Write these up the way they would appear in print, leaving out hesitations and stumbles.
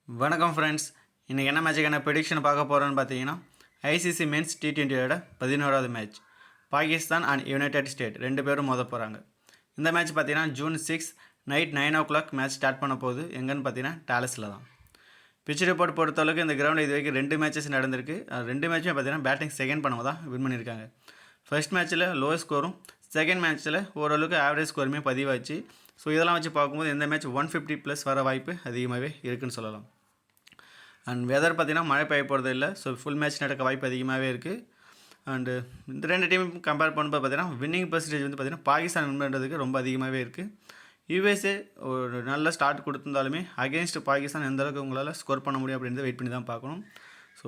வணக்கம் ஃப்ரெண்ட்ஸ். இன்றைக்கி என்ன மேட்சுக்கான ப்ரெடிக்ஷன் பார்க்க போகிறோன்னு பார்த்தீங்கன்னா, ஐசிசி மென்ஸ் T20யோட 11வது match Pakistan and United State ரெண்டு பேரும் மோத போகிறாங்க. இந்த மேட்ச் பார்த்தீங்கன்னா June 6 night 9 o'clock match start பண்ண போகுது. எங்கன்னு பார்த்தீங்கன்னா டாலஸில் தான். பிச் ரிப்போர்ட் பொறுத்தளவுக்கு இந்த கிரவுண்டில் இது வரைக்கும் 2 மேட்சஸ் நடந்திருக்கு. ரெண்டு மேட்சுமே பார்த்தீங்கன்னா பேட்டிங் செகண்ட் பண்ணவங்க தான் வின் பண்ணியிருக்காங்க. ஃபர்ஸ்ட் மேட்ச்சில் லோ ஸ்கோரும், செகண்ட் மேட்ச்சில் ஓரளவுக்கு ஆவரேஜ் ஸ்கோருமே பதிவாச்சு. ஸோ இதெல்லாம் வச்சு பார்க்கும்போது இந்த மேட்ச் 150+ வர வாய்ப்பு அதிகமாகவே இருக்குதுன்னு சொல்லலாம். அண்ட் வெதர் பார்த்திங்கன்னா மழை பெய்ய போகிறது இல்லை. ஸோ ஃபுல் மேட்ச் நடக்க வாய்ப்பு அதிகமாகவே இருக்குது. அண்டு இந்த ரெண்டு டீம் கம்பேர் பண்ணும்போது பார்த்திங்கன்னா வின்னிங் பர்சன்டேஜ் வந்து பார்த்திங்கன்னா பாகிஸ்தான் வின் பண்ணுறதுக்கு ரொம்ப அதிகமாகவே இருக்குது. யூஎஸ்ஏ ஒரு நல்ல ஸ்டார்ட் கொடுத்துருந்தாலுமே அகெயின்ஸ்ட் பாகிஸ்தான் எந்த அளவுக்கு உங்களால் ஸ்கோர் பண்ண முடியும் அப்படின்றத வெயிட் பண்ணி தான் பார்க்கணும். ஸோ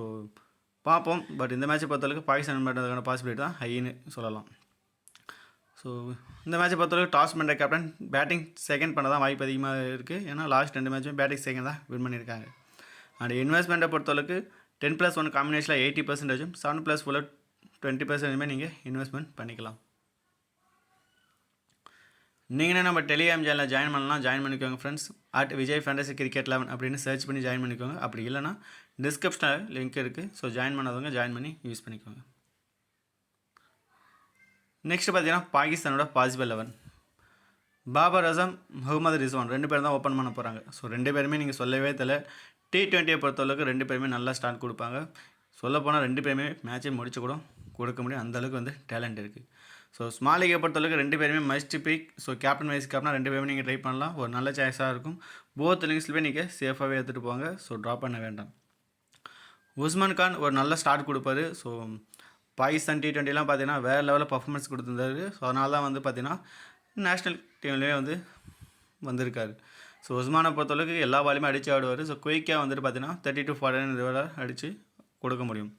பார்ப்போம். பட் இந்த மேட்ச்சை பொறுத்தளவுக்கு பாகிஸ்தான் வின் பண்ணுறதுக்கான பாசிபிலிட்டி தான் ஹைன்னு சொல்லலாம். ஸோ இந்த மேட்சை பொறுத்தளவுக்கு டாஸ் பண்ணுற கேப்டன் பேட்டிங் செகண்ட் பண்ண தான் வாய்ப்பு அதிகமாக இருக்குது. ஏன்னா லாஸ்ட் 2 மேட்சுமே பேட்டிங் செகண்ட் தான் வின் பண்ணியிருக்காங்க. அண்ட் இன்வெஸ்ட்மெண்ட்டை பொறுத்தளவுக்கு 10+1 காம்பினேஷனில் 80%, 7+4 20% நீங்கள் இன்வெஸ்ட்மெண்ட் பண்ணிக்கலாம். நீங்கள் நம்ம டெலிகிராம் சேனலில் ஜாயின் பண்ணலாம், ஜாயின் பண்ணிக்கோங்க ஃப்ரெண்ட்ஸ். @Vijay Fantasy Cricket 11 அப்படின்னு சர்ச் பண்ணி ஜாயின் பண்ணிக்கோங்க. அப்படி இல்லைனா டிஸ்கிரிப்ஷனில் லிங்க் இருக்குது. ஸோ ஜாயின் பண்ணாதவங்க ஜாயின் பண்ணி யூஸ் பண்ணிக்கோங்க. நெக்ஸ்ட் பார்த்தீங்கன்னா பாகிஸ்தானோட பாசிபிள் 11 பாபர் அசம், முகமது ரிஸ்வான் ரெண்டு பேரும் தான் ஓப்பன் பண்ண போகிறாங்க. ஸோ ரெண்டு பேருமே நீங்கள் சொல்லவே தெரியல. T20யை பொறுத்தளவுக்கு ரெண்டு பேருமே நல்லா ஸ்டார்ட் கொடுப்பாங்க. சொல்லப்போனால் ரெண்டு பேருமே மேட்சை முடிச்சு கூட கொடுக்க முடியும். அந்தளவுக்கு வந்து டேலண்ட் இருக்குது. ஸோ ஸ்மால் லீகை பொறுத்தளவுக்கு ரெண்டு பேருமே must pick. So captain vice கேப்டனா ரெண்டு பேருமே நீங்கள் ட்ரை பண்ணலாம். ஒரு நல்ல சாய்ஸாக இருக்கும். போத் லிங்ஸ்லேயே நீங்கள் சேஃபாகவே எடுத்துகிட்டு போங்க. ஸோ ட்ராப் பண்ண வேண்டாம். உஸ்மான் கான் ஒரு நல்ல ஸ்டார்ட் கொடுப்பாரு. ஸோ பாகிஸ்தான் T20லாம் பார்த்தீங்கன்னா வேறு லெவலில் பர்ஃபார்மன்ஸ் கொடுத்துருந்தாரு. ஸோ அதனால தான் வந்து பார்த்தீங்கன்னா நேஷ்னல் டீம்லேயே வந்து வந்திருக்காரு. ஸோ உஸ்மானை பொறுத்தளவுக்கு எல்லா பாலுமே அடித்து ஆடுவார். ஸோ குயிக்காக வந்துட்டு பார்த்தீங்கன்னா 30 to 40 அடித்து கொடுக்க முடியும்.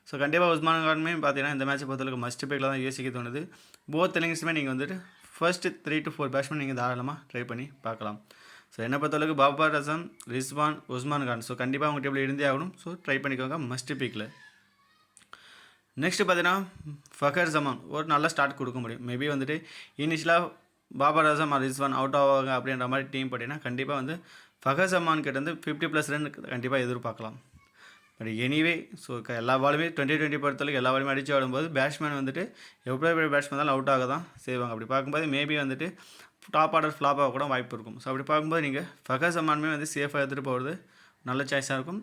ஸோ கண்டிப்பாக உஸ்மான் கானுமே பார்த்தீங்கன்னா இந்த மேட்ச்சை பொறுத்தளவுக்கு மஸ்ட் பிக்கில் தான் யோசிக்க தோணுது. போத் இன்னிங்ஸுமே நீங்கள் வந்துட்டு ஃபர்ஸ்ட் 3 to 4 பேட்ஸ்மேன் நீங்கள் தாராளமாக ட்ரை பண்ணி பார்க்கலாம். ஸோ என்னை பொறுத்தளவுக்கு பாபர் அசம், ரிஸ்வான், உஸ்மான் கான் ஸோ கண்டிப்பாக உங்கள் டேபிள் இருந்தே ஆகணும். ஸோ ட்ரை பண்ணிக்கோங்க மஸ்ட் பிக்கில். நெக்ஸ்ட்டு பார்த்தீங்கன்னா ஃபகர் ஜமான் ஒரு நல்ல ஸ்டார்ட் கொடுக்க முடியும். மேபி வந்துட்டு இனிஷியலாக பாபர் அசம் ரிஸ்வான் அவுட் ஆவாங்க அப்படின்ற மாதிரி டீம் போட்டிங்கன்னா கண்டிப்பாக வந்து ஃபகர் ஜமான் கிட்ட வந்து 50+ ரன் கண்டிப்பாக எதிர்பார்க்கலாம். பட் எனிவே ஸோ எல்லா பாலுமே 2020 பொறுத்தளவுக்கு எல்லா பாலுமே அடித்து ஆடும்போது பேட்ஸ்மேன் வந்துட்டு எவ்வளோ பெரிய பேட்ஸ்மேன் தான் அவுட் ஆக தான் செய்வாங்க. அப்படி பார்க்கும்போது மேபி வந்துட்டு டாப் ஆர்டர் ஃப்ளாப் ஆக கூட வாய்ப்பு இருக்கும். ஸோ அப்படி பார்க்கும்போது நீங்கள் ஃபகர் ஜமானுமே வந்து சேஃபாக எடுத்துகிட்டு போகிறது நல்ல சாய்ஸாக இருக்கும்.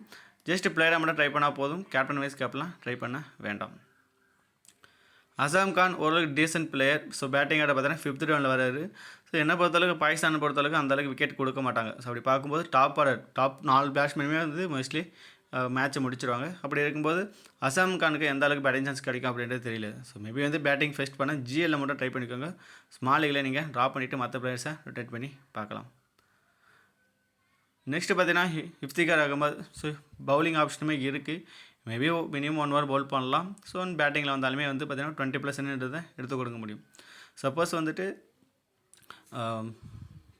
ஜஸ்ட் பிளேயராக மட்டும் ட்ரை பண்ணால் போதும். கேப்டன் வைஸ் கேப்டன்லாம் ட்ரை பண்ண வேண்டாம். அசாம் கான் ஓரளவுக்கு டீசென்ட் பிளேயர். ஸோ பேட்டிங் ஆட பார்த்தீங்கன்னா 5th round வராரு. ஸோ என்ன பொறுத்தளவுக்கு பாகிஸ்தானை பொறுத்தளவுக்கு அந்தளவுக்கு விக்கெட் கொடுக்க மாட்டாங்க. ஸோ அப்படி பார்க்கும்போது டாப் 4 பேட்ஸ்மேனுமே வந்து மோஸ்ட்லி மேட்ச்சை முடிச்சிடுவாங்க. அப்படி இருக்கும்போது அசாம் கானுக்கு எந்த அளவுக்கு பேட்டிங் சான்ஸ் கிடைக்கும் அப்படின்றது தெரியல. ஸோ மேபி வந்து பேட்டிங் ஃபர்ஸ்ட் பண்ண GL மட்டும் ட்ரை பண்ணிக்கோங்க. ஸ்மால் லீகில் நீங்கள் ட்ராப் பண்ணிவிட்டு மற்ற பிளேயர்ஸை ரொட்டேட் பண்ணி பார்க்கலாம். நெக்ஸ்ட்டு பார்த்தீங்கன்னா இஃப்திகார் அகமது. ஸோ பவுலிங் ஆப்ஷனுமே இருக்குது. மேபி மினிமம் 1 ஓவர் பவுல் பண்ணலாம். ஸோ பேட்டிங்கில் வந்தாலுமே வந்து பார்த்தீங்கன்னா 20+ன்றதை எடுத்து கொடுக்க முடியும். சப்போஸ் வந்துட்டு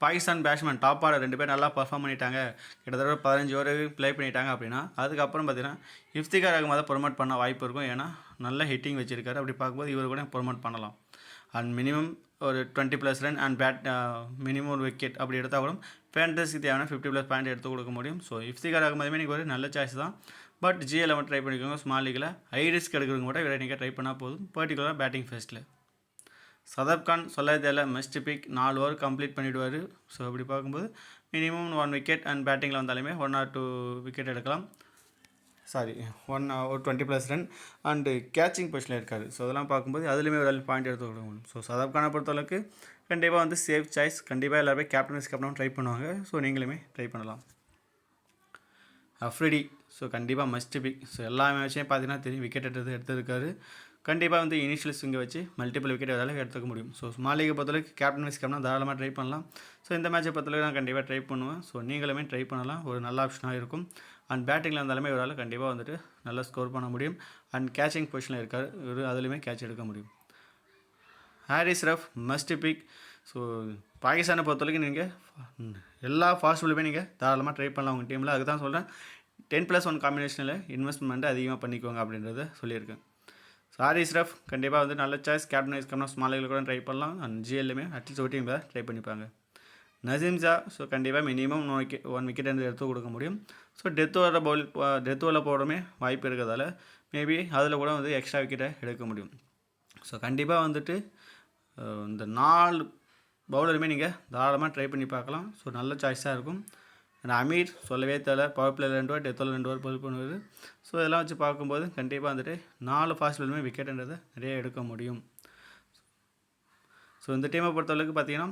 பாகிஸ்தான் பேட்ஸ்மேன் டாப் ஆர்டர் 2 பேர் நல்லா பர்ஃபார்ம் பண்ணிட்டாங்க, கிட்டத்தட்ட 15 ஓவர் ப்ளே பண்ணிட்டாங்க அப்படின்னா அதுக்கப்புறம் பார்த்தீங்கன்னா இஃப்திகார் அகமதை ப்ரொமோட் பண்ண வாய்ப்பு இருக்கும். ஏன்னா நல்ல ஹிட்டிங் வச்சுருக்காரு. அப்படி பார்க்கும்போது இவர் கூட ப்ரொமோட் பண்ணலாம். அண்ட் மினிமம் ஒரு 20+ ரன் அண்ட் மினிமம் ஒரு விக்கெட் அப்படி எடுத்தால் கூட ஃபேண்டஸிக்கு தேவையான 50+ பாயிண்ட் எடுத்து கொடுக்க முடியும். ஸோ இஃப்திகார் அகமதுமே நீங்கள் ஒரு நல்ல சாய்ஸ் தான். பட் GL மட்டும் ட்ரை பண்ணிக்கோங்க. ஸ்மால் லீகில் ஹை ரிஸ்க் எடுக்கிறவங்க கூட இவரை நீங்கள் ட்ரை பண்ணால் போதும். பர்டிகுலராக பேட்டிங் ஃபர்ஸ்ட்டில். சதப் கான் சொல்ல தேவையில்ல, மஸ்ட் பிக். 4 ஓவர் கம்ப்ளீட் பண்ணிவிடுவார். ஸோ அப்படி பார்க்கும்போது மினிமம் 1 விக்கெட் அண்ட் பேட்டிங்கில் வந்தாலுமே 1 or 2 விக்கெட் எடுக்கலாம். Sorry 1 or 20+ run and catching பொசிஷனில் இருக்கார். ஸோ அதெல்லாம் பார்க்கும்போது அதுலேயுமே ஒரு பாயிண்ட் எடுத்து கொடுக்க முடியும். ஸோ சதப் கானை பொறுத்தளவுக்கு கண்டிப்பாக வந்து சேஃப் சாய்ஸ். கண்டிப்பாக எல்லாருமே கேப்டனும் ட்ரை பண்ணுவாங்க. ஸோ நீங்களுமே ட்ரை பண்ணலாம். அஃப்ரிடி ஸோ கண்டிப்பாக மஸ்ட் பிக். ஸோ எல்லா மேட்சையும் பார்த்தீங்கன்னா தெரியும் விக்கெட் எடுத்திருக்காரு. கண்டிப்பாக வந்து இனிஷியல் ஸ்விங்கை வச்சு மல்டிபிள் விக்கெட் எதாவது எடுத்துக்க முடியும். ஸோ ஸ்மால் லீகை பொறுத்தளவுக்கு கேப்டன் வைஸ் கேப்டனாக தாராளமாக ட்ரை பண்ணலாம். ஸோ இந்த மேட்சை பொறுத்தளவுக்கு நான் கண்டிப்பாக ட்ரை பண்ணுவேன். ஸோ நீங்களுமே ட்ரை பண்ணலாம். ஒரு நல்ல ஆப்ஷனாக இருக்கும். அண்ட் பேட்டிங்கில் இருந்தாலுமே இவரால் கண்டிப்பாக வந்துட்டு நல்லா ஸ்கோர் பண்ண முடியும். அண்ட் கேச்சிங் பொசிஷனில் இருக்கார். இவர் அதுலேயுமே கேட்ச் எடுக்க முடியும். Haris Rauf must pick. So பாகிஸ்தானை பொறுத்தவரைக்கும் நீங்கள் எல்லா ஃபாஸ்ட்புல்லுமே நீங்கள் தாராளமாக ட்ரை பண்ணலாம் உங்கள் டீமில். அதுக்கு தான் சொல்கிறேன் 10+1 காம்பினேஷனில் இன்வெஸ்ட்மெண்ட்டு அதிகமாக பண்ணிக்கோங்க அப்படின்றத சொல்லியிருக்கேன். ஸோ ஹாரிஸ் ரஃப் கண்டிப்பாக வந்து நல்ல choice. Captain vice captain small லீகில் கூட ட்ரை பண்ணலாம். அண்ட் GLலுமே அட்லீஸ்ட் ஒரு டீம் ட்ரை பண்ணிப்பாங்க. நசீம் ஷா ஸோ கண்டிப்பாக மினிமம் 1 விக்கெட் எடுத்து கொடுக்க முடியும். ஸோ டெத் ஓவரில் போடவே வாய்ப்பு இருக்கிறதால மேபி அதில் கூட வந்து எக்ஸ்ட்ரா விக்கெட்டை எடுக்க முடியும். ஸோ கண்டிப்பாக வந்துட்டு இந்த 4 பவுலருமே நீங்கள் தாராளமாக ட்ரை பண்ணி பார்க்கலாம். ஸோ நல்ல சாய்ஸாக இருக்கும். அண்ட் அமீர் சொல்லவே தேவை, பவர் பிளேயில் 2 ஓவர், டெத்தில் 2 ஓவர் பவுல் பண்ணுவார். ஸோ இதெல்லாம் வச்சு பார்க்கும்போது கண்டிப்பாக வந்துட்டு 4 ஃபாஸ்ட் பாலுமே விக்கெட்டுன்றதை நிறைய எடுக்க முடியும். ஸோ இந்த டீமை பொறுத்தளவுக்கு பார்த்தீங்கன்னா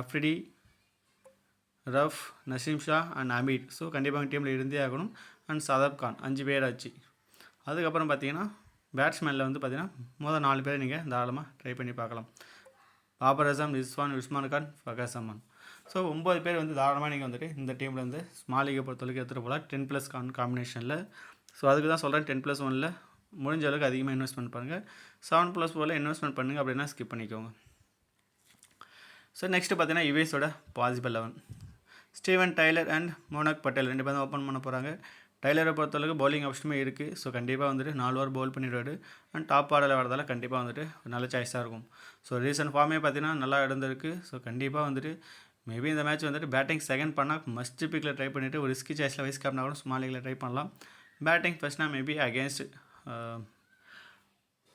அஃப்ரிடி, ரஃப், நசீம் ஷா அண்ட் அமீர் ஸோ கண்டிப்பாக டீமில் இருந்தே ஆகணும். அண்ட் சதாப் கான் 5 பேர் ஆச்சு. அதுக்கப்புறம் பார்த்தீங்கன்னா பேட்ஸ்மேனில் வந்து பார்த்தீங்கன்னா 4 பேரை நீங்கள் தாராளமாக ட்ரை பண்ணி பார்க்கலாம். பாபர் அசாம், உஸ்மான் கான், ஃபகாஸ் அமான். ஸோ 9 பேர் வந்து தாராளமாக நீங்கள் வந்துட்டு இந்த டீமில் வந்து ஸ்மால் லீகை பொறுத்தளவுக்கு எடுத்துகிட்டு போகலாம் 10+ காம்பினேஷனில். ஸோ அதுக்கு தான் சொல்கிறேன் 10+1 முடிஞ்ச அளவுக்கு அதிகமாக இன்வெஸ்ட்மெண்ட் பண்ணுங்கள். 7+4 இன்வெஸ்ட்மெண்ட் பண்ணுங்கள், அப்படின்னா ஸ்கிப் பண்ணிக்கோங்க. ஸோ நெக்ஸ்ட்டு பார்த்தீங்கன்னா யுஎஸோட possible 11 Steven Taylor and Monank Patel 2 பேர் தான் ஓப்பன் பண்ண போகிறாங்க. டைலரை பொறுத்தளவுக்கு பவுலிங் ஆப்ஷனுமே இருக்குது. ஸோ கண்டிப்பாக வந்துட்டு 4 ஓவர் பவுல் பண்ணிடுவார். அண்ட் டாப் ஆர்டரில் வரதால கண்டிப்பாக வந்துட்டு நல்ல சாய்ஸாக இருக்கும். ஸோ ரீசன்ட் ஃபார்மே பார்த்தீங்கன்னா நல்லா இருந்திருக்கு. ஸோ கண்டிப்பாக வந்துட்டு மேபி இந்த மேட்ச் வந்துட்டு பேட்டிங் செகண்ட் பண்ணால் மஸ்ட் பிக்கில் ட்ரை பண்ணிவிட்டு ஒரு ரிஸ்கி சாய்ஸில் வைஸ் கேப்னா கூட ஸ்மால் லீகில் ட்ரை பண்ணலாம். பேட்டிங் ஃபர்ஸ்ட்னா maybe against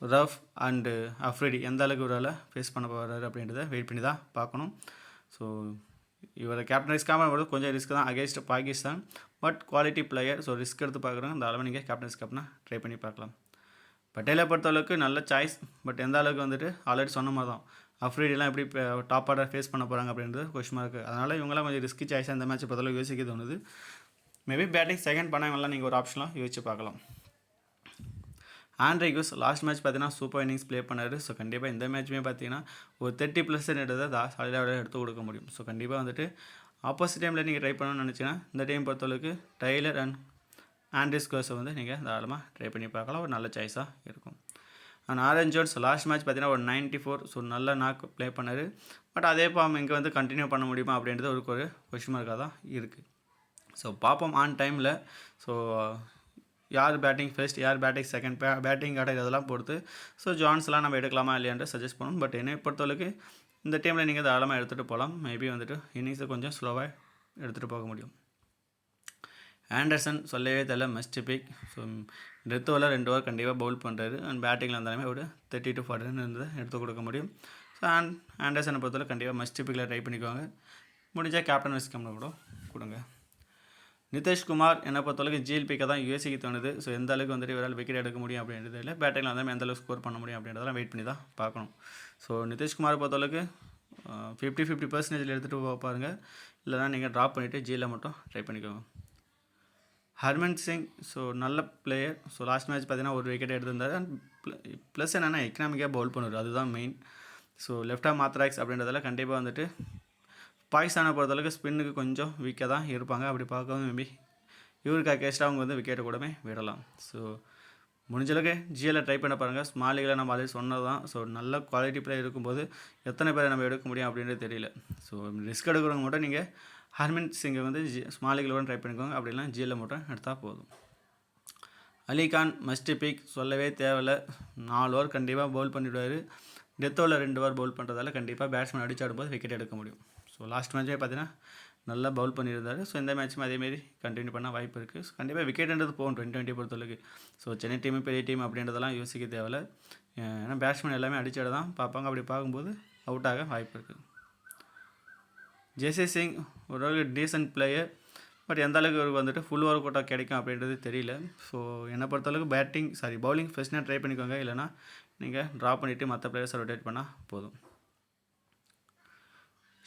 Rauf and Afridi எந்த அளவுக்கு ஒரு ஃபேஸ் பண்ண போகிறாரு அப்படின்றத வெயிட் பண்ணி தான் பார்க்கணும். ஸோ இவரை கேப்டன் ரிஸ்க்காமல் வருது கொஞ்சம் ரிஸ்க் தான் against Pakistan. But quality player. So risk எடுத்து பார்க்குறோம். இந்த அளவு நீங்கள் கேப்டன் ரிஸ்க்காப்னா ட்ரை பண்ணி பார்க்கலாம். பட்டேலை பொறுத்தளவுக்கு நல்ல சாய்ஸ். பட் எந்த அளவுக்கு வந்துட்டு ஆல்ரெடி சொன்ன மாதிரி தான் அஃப்ரிடிலாம் எப்படி டாப் ஆர்டர் ஃபேஸ் பண்ண போகிறாங்க அப்படின்றது கொஸ்டின் இருக்குது. அதனால் இவங்களாம் கொஞ்சம் ரிஸ்கி சாய்ஸாக இந்த மேட்ச் பொறுத்தளவுக்கு யோசிக்க தோணுது. மேபி பேட்டிங் செகண்ட் பண்ணவங்களாம் நீங்கள் ஒரு ஆப்ஷன்லாம் யோசிச்சு பார்க்கலாம். ஆண்ட்ரிகஸ் லாஸ்ட் மேட்ச் பார்த்தீங்கன்னா சூப்பர் இன்னிங்ஸ் ப்ளே பண்ணார். ஸோ கண்டிப்பாக இந்த மேட்ச்சுமே பார்த்தீங்கன்னா ஒரு 30+ எடுத்ததை சாலிடாக எடுத்து கொடுக்க முடியும். ஸோ கண்டிப்பாக வந்துட்டு ஆப்போசிட் டைமில் நீங்கள் ட்ரை பண்ணணும்னு நினச்சிங்கன்னா இந்த டைம் பொறுத்தளவுக்கு டைலர் அண்ட் ஆண்ட்ரிஸ்கோஸை வந்து நீங்கள் தாராளமாக ட்ரை பண்ணி பார்க்கலாம். ஒரு நல்ல சாய்ஸாக இருக்கும். And Aaron Jones last match பார்த்தீங்கன்னா ஒரு 94. ஸோ நல்ல நாக் ப்ளே பண்ணார். பட் அதே ஃபார்ம் இங்கே வந்து கண்டினியூ பண்ண முடியுமா அப்படின்றது ஒரு கொஸ்டின் மார்க்காக தான் இருக்குது. ஸோ பார்ப்போம் ஆன் டைமில். ஸோ யார் பேட்டிங் ஃபர்ஸ்ட், யார் பேட்டிங் செகண்ட், பேட்டிங் ஆர்டர் இதெல்லாம் பொறுத்து ஸோ ஜான்ஸ்லாம் நம்ம எடுக்கலாமா இல்லையான்ற சஜஸ்ட் பண்ணணும். பட் என்னை பொறுத்தளவுக்கு இந்த டைமில் நீங்கள் தாராளமாக எடுத்துகிட்டு போகலாம். மேபி வந்துட்டு இன்னிங்ஸை கொஞ்சம் ஸ்லோவாக எடுத்துகிட்டு போக முடியும். ஆண்டர்சன் சொல்லவே தெரியல மஸ்ட் பிக். ஸோ டெத் ஓவரில் 2 ஓவர் கண்டிப்பாக பவுல் பண்ணுறாரு. அண்ட் பேட்டிங்கில் இருந்தாலுமே ஒரு 30 to 40 இருந்ததை எடுத்து கொடுக்க முடியும். ஸோ ஆண்டர்சனை பொறுத்தவரை கண்டிப்பாக மஸ்ட் பிக்கில் ட்ரை பண்ணிக்குவாங்க. முடிஞ்சால் கேப்டன் வைஸ் கேப்டன் கூட கொடுங்க. நிதிஷ்குமார் என்னை பொறுத்தளவுக்கு ஜிஎல் பிக்கை தான் யூஎஸ்சிக்கு தோணுது. ஸோ எந்த அளவுக்கு வந்துட்டு இவரால் விக்கெட் எடுக்க முடியும் அப்படின்றது இல்லை. பேட்டிங்கில் வந்தாலும் எந்த அளவுக்கு ஸ்கோர் பண்ண முடியும் அப்படின்றதெல்லாம் வெயிட் பண்ணி தான் பார்க்கணும். ஸோ நிதிஷ்குமாரை பொறுத்தளவுக்கு 50% எடுத்துகிட்டு பாருங்கள். இல்லைனா நீங்கள் ட்ராப் பண்ணிவிட்டு ஜிஎல்ல மட்டும் ட்ரை பண்ணிக்கோங்க. ஹர்மன் சிங் ஸோ நல்ல பிளேயர். ஸோ லாஸ்ட் மேட்ச் பார்த்தீங்கன்னா ஒரு விக்கெட் எடுத்திருந்தார். அண்ட் ப்ளஸ் என்னென்னா எக்கனாமிக்காக பவுல் பண்ணுவார், அதுதான் main. So left arm orthodox அப்படின்றதால கண்டிப்பாக வந்துட்டு பாகிஸ்தானை பொறுத்தளவுக்கு ஸ்பின்னுக்கு கொஞ்சம் வீக்காக தான் இருப்பாங்க. அப்படி பார்க்கவும் மேபி இவருக்கு அகேன்ஸ்டாக அவங்க வந்து விக்கெட்டை கூடவே விடலாம். ஸோ முடிஞ்சளவுக்கு ஜிஎல்ல ட்ரை பண்ண பாருங்கள். ஸ்மால் லீகில் நம்ம ஆல்ரெடி சொன்னது தான். ஸோ நல்ல குவாலிட்டி பிளேயர் இருக்கும்போது எத்தனை பேரை நம்ம எடுக்க முடியும் அப்படின்றது தெரியல. ஸோ ரிஸ்க் எடுக்கிறவங்க மட்டும் நீங்கள் ஹர்மன் சிங்கை வந்து ஸ்மால் லீகில் ட்ரை பண்ணிக்கோங்க. அப்படிலாம் ஜிஎல்ல மட்டும் எடுத்தால் போதும். அலிகான் மஸ்ட் பிக் சொல்லவே தேவையில்லை. 4 ஓவர் கண்டிப்பாக பவுல் பண்ணிவிடுவார். டெத் ஓவரில் 2 ஓவர் பவுல் பண்ணுறதால கண்டிப்பாக பேட்ஸ்மேன் அடிச்சாடும்போது விக்கெட் எடுக்க முடியும். ஸோ லாஸ்ட் மேட்ச்சே பார்த்தீங்கன்னா நல்லா பவுல் பண்ணியிருந்தார். ஸோ இந்த மேட்ச்சும் அதேமாரி கண்டினியூ பண்ண வாய்ப்பு இருக்குது. ஸோ கண்டிப்பாக விக்கெட்ன்றது போகும் 2020 பொறுத்தளவுக்கு. ஸோ சென்னை டீமு பெரிய டீம் அப்படின்றதெல்லாம் யோசிக்க தேவையில்லை. ஏன்னா பேட்ஸ்மேன் எல்லாமே அடிச்சாட தான் பார்ப்பாங்க. அப்படி பார்க்கும்போது அவுட் ஆக வாய்ப்பு இருக்குது. ஜெய்சே சிங் ஓரளவுக்கு டீசன்ட் பிளேயர். பட் எந்த அளவுக்கு அவருக்கு வந்துட்டு ஃபுல் ஓவர் கோட்டா கிடைக்கும் அப்படின்றது தெரியல. ஸோ என்னை பொறுத்தளவுக்கு பவுலிங் ஃபர்ஸ்ட்னா ட்ரை பண்ணிக்கோங்க. இல்லைனா நீங்கள் ட்ராப் பண்ணிவிட்டு மற்ற பிளேயர்ஸை ரொட்டேட் பண்ணால் போதும்.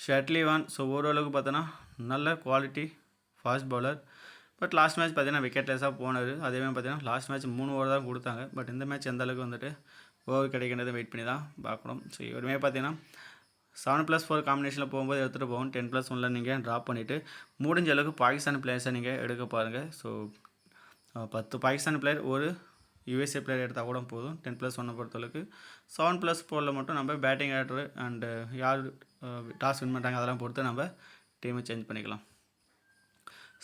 ஷட்லி வான் ஸோ ஓரளவுக்கு பார்த்தோன்னா நல்ல quality fast bowler. But last match பார்த்தீங்கன்னா விக்கெட்லெஸ்ஸாக போனார். அதேமாதிரி பார்த்தீங்கன்னா லாஸ்ட் மேட்ச் 3 ஓவர் தான் கொடுத்தாங்க. பட் இந்த மேட்ச் எந்த அளவுக்கு வந்துட்டு ஓவர் கிடைக்கின்றதை வெயிட் பண்ணி தான் பார்க்கணும். ஸோ இவருமே பார்த்தீங்கன்னா 7+4 காம்பினேஷனில் போகும்போது எடுத்துகிட்டு போகும். 10+1 நீங்கள் ட்ராப் பண்ணிவிட்டு முடிஞ்ச அளவுக்கு பாகிஸ்தான் பிளேயர்ஸை நீங்கள் எடுக்க பாருங்கள். ஸோ 10 பாகிஸ்தான் பிளேயர் ஒரு யூஎஸ்ஏ பிளேயர் எடுத்தால் கூட போதும். 10+1 பொறுத்தளவுக்கு 7+4 மட்டும் நம்ம பேட்டிங் ஆர்டர் அண்டு யார் டாஸ் வின் பண்ணுறாங்க அதெல்லாம் பொறுத்து நம்ம டீமை சேஞ்ச் பண்ணிக்கலாம்.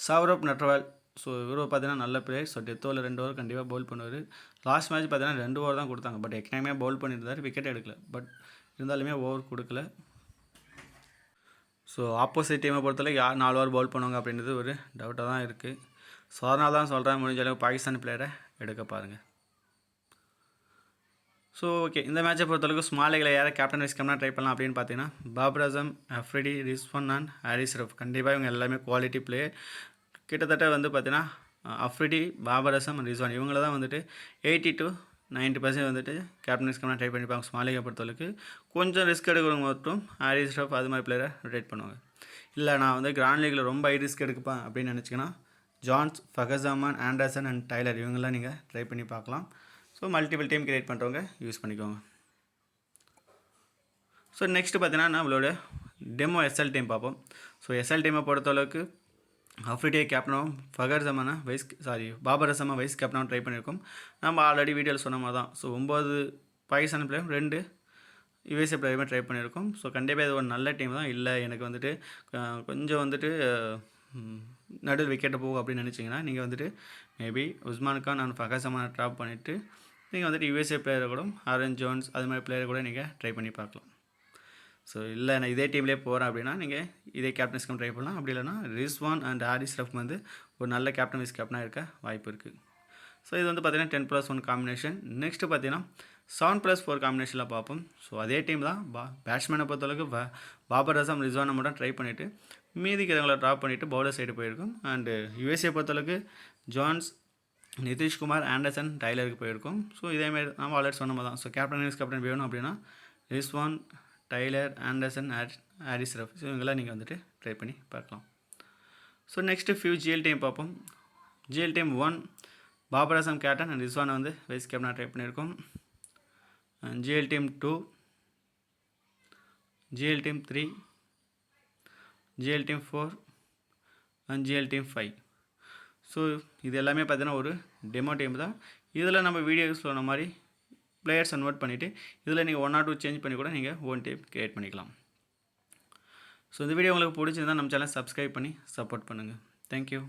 சௌரப் நட்வால் ஸோ இவர் பார்த்தீங்கன்னா நல்ல பிளேயர். ஸோ டெத் ஓவரில் 2 ஓவர் கண்டிப்பாக பவுல் பண்ணுவார். லாஸ்ட் மேட்ச் பார்த்தீங்கன்னா 2 ஓவர் தான் கொடுத்தாங்க. பட் எக்கனாமியாக பவுல் பண்ணியிருந்தார். விக்கெட் எடுக்கல. பட் இருந்தாலுமே ஓவர் கொடுக்கல. ஸோ ஆப்போசிட் டீமை பொறுத்தளவுக்கு யார் 4 ஓவர் பவுல் பண்ணுவாங்க அப்படின்றது ஒரு டவுட்டாக தான் இருக்குது. ஸோ அதனால தான் சொல்கிறேன், முடிஞ்ச அளவுக்கு பாகிஸ்தான் பிளேயரை எடுக்க பாருங்கள். ஸோ ஓகே, இந்த மேட்சை பொறுத்தளவுக்கு ஸ்மால் லீகில் யாரை கேப்டன் வைஸ் கேப்டனாக ட்ரை பண்ணலாம் அப்படின்னு பார்த்தீங்கன்னா பாபர் அசம், அஃப்ரிடி, ரிஸ்வான் அண்ட் ஹாரிஸ் ரஃப். கண்டிப்பாக இவங்க எல்லாமே குவாலிட்டி பிளேயர். கிட்டத்தட்ட வந்து பார்த்தீங்கன்னா அஃப்ரிடி, பாபர் அசம், ரிஸ்வான் இவங்கள தான் வந்துட்டு 80 to 90% வந்துட்டு கேப்டன் வைஸ் கேப்டனாக ட்ரை பண்ணிப்பாங்க. ஸ்மால் லீகை பொறுத்தளவுக்கு கொஞ்சம் ரிஸ்க் எடுக்கிறவங்க மட்டும் ஹாரிஸ் ரஃப் அது மாதிரி பிளேயரை ரொட்டேட் பண்ணுவாங்க. இல்லை நான் வந்து கிராண்ட் லீகில் ரொம்ப ஹை ரிஸ்க் எடுப்பேன் அப்படின்னு நினச்சிங்கன்னா ஜான்ஸ், ஃபகர்ஸமான், ஆண்டர்சன் அண்ட் டைலர் இவங்கெல்லாம் நீங்கள் ட்ரை பண்ணி பார்க்கலாம். ஸோ மல்டிபிள் டீம் கிரியேட் பண்ணுறவங்க யூஸ் பண்ணிக்கோங்க. ஸோ நெக்ஸ்ட்டு பார்த்தீங்கன்னா நம்மளோட டெமோ எஸ்எல் டீம் பார்ப்போம். ஸோ எஸ்எல் டீமை பொறுத்தளவுக்கு அஃப்ரிடியை கேப்டனும் ஃபகர்ஸமான பாபர் அசமா வைஸ் கேப்டனாகவும் ட்ரை பண்ணியிருக்கோம். நம்ம ஆல்ரெடி வீடியோவில் சொன்ன மாதிரி தான். ஸோ 9 பாகிஸ்தான் பிளேயரும் 2 யுஎஸ்ஏ பிளேயருமே ட்ரை பண்ணியிருக்கோம். ஸோ கண்டிப்பாக இது ஒரு நல்ல டீம் தான். இல்லை எனக்கு வந்துட்டு கொஞ்சம் வந்துட்டு நடுவில் விக்கெட்டை போகும் அப்படின்னு நினச்சிங்கன்னா நீங்கள் வந்துட்டு மேபி உஸ்மான் கான் அண்ட் ஃபகர்ஸமான ட்ராப் பண்ணிவிட்டு நீங்கள் வந்துட்டு யுஎஸ்ஏ பிளேயரை கூட ஆரன் ஜோன்ஸ் அது மாதிரி பிளேயரை கூட நீங்கள் ட்ரை பண்ணி பார்க்கலாம். ஸோ இல்லை நான் இதே டீம்லேயே போகிறேன் அப்படின்னா நீங்கள் இதே கேப்டன்ஸ்க்கும் ட்ரை பண்ணலாம். அப்படி இல்லைனா ரிஸ்வான் அண்ட் ஹாரிஸ் ரஃப் வந்து ஒரு நல்ல கேப்டன் வைஸ் கேப்டனாக இருக்க வாய்ப்பு இருக்குது. ஸோ இது வந்து பார்த்தீங்கன்னா 10+1 காம்பினேஷன். நெக்ஸ்ட்டு பார்த்தீங்கன்னா 7+4 காம்பினேஷனில் பார்ப்போம். ஸோ அதே டீம் தான். பேட்ஸ்மேனை பொறுத்தளவுக்கு பாபர் அசம், ரிஸ்வானை மட்டும் ட்ரை பண்ணிவிட்டு மீதிக்கிறவங்களை ட்ராப் பண்ணிவிட்டு பவுலர் சைடு போயிருக்கும். அண்டு யுஎஸ்ஏ பொறுத்தளவுக்கு ஜான்ஸ், நிதிஷ்குமார், ஆண்டர்சன், டைலருக்கு போயிருக்கும். ஸோ இதேமாரி நம்ம ஆல்ரெடி சொன்ன மாதிரி தான். ஸோ கேப்டன் வைஸ் கேப்டன் வேணும் அப்படின்னா ரிஸ்வான், டைலர், ஆண்டர்சன், ஹாரிஸ் ரஃப் இவங்கெல்லாம் நீங்கள் வந்துட்டு ட்ரை பண்ணி பார்க்கலாம். So next few GL team பார்ப்போம். GL team 1 Babar Azam captain and ரிஸ்வானை வந்து வைஸ் கேப்டனாக ட்ரை பண்ணியிருக்கோம். GL team 2, GL team 3, GL team 4 and GL team 5. So இது எல்லாமே பார்த்தீங்கன்னா ஒரு டெமோ டீம் தான். இதில் நம்ம வீடியோஸ் சொன்ன மாதிரி பிளேயர்ஸை நோட் பண்ணிவிட்டு இதில் நீங்கள் 1 or 2 சேஞ்ச் பண்ணி கூட நீங்கள் ஓன் டீம் கிரியேட் பண்ணிக்கலாம். ஸோ இந்த வீடியோ உங்களுக்கு பிடிச்சிருந்தால் நம்ம சேனல் சப்ஸ்கிரைப் பண்ணி சப்போர்ட் பண்ணுங்கள். தேங்க்யூ.